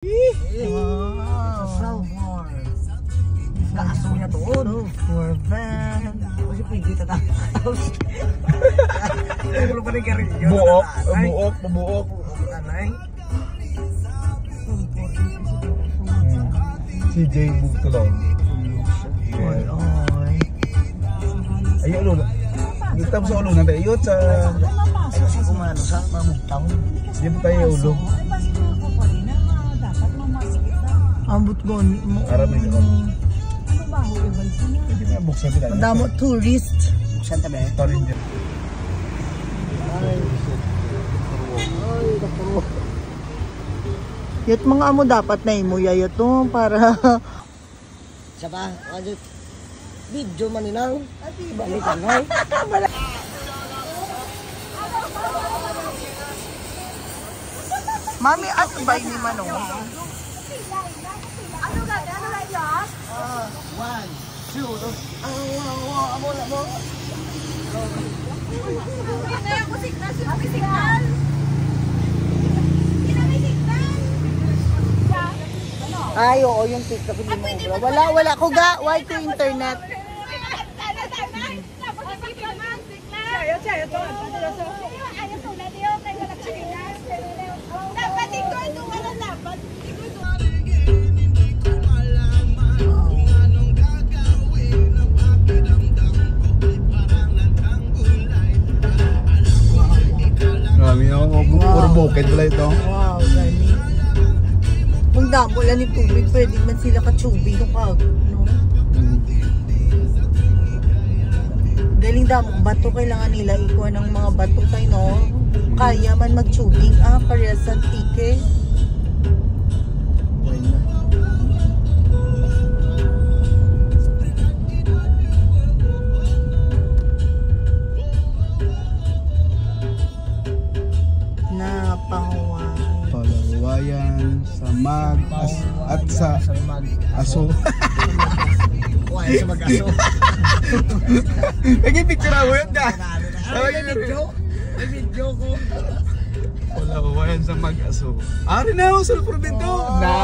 Wow. Flower. Naaso niya doon. For van. Kasi pwede tatapos. Pero pa rin ka rin yun. Buok. Anay. CJ Bugtulong. Oy. Ayo ulo. Kita sa ulo nanti ayot sa Ay, kasi kumano sa mamutaw. dito tayo ulo. Ambot gon. Arami ka. Ano ba ho ibal sila? Hindi na buksan nila. Damo tourist. Saan tabi? Tarin dyan. Yat mga amo dapat na imo yayat to para Siya pa, video man nila. Balikan na. Mami at bay ni Manong. Ano ga? Ano ga yun? 1, 2, amo. Kaya ko signal, sino may signal? Sino may signal? Ay, oo, yung TikTok hindi mo. Wala ko ga. Why to internet? Marami ako puro bukid pala ito. Wow, gani. Kung damo lang ni tubig, pwede man sila ka-tubig no kag, no? Galing damo, bato kailangan nila ikuha ng mga bato tayo, no? Kaya man mag-tubing, parehas ang tike. Palawayan sa at sa aso. Kuha sa mag-aso. Lagi picture ako yun ka. May video ko. Palawayan sa mag-aso. Ari na ako sa Provento. Na.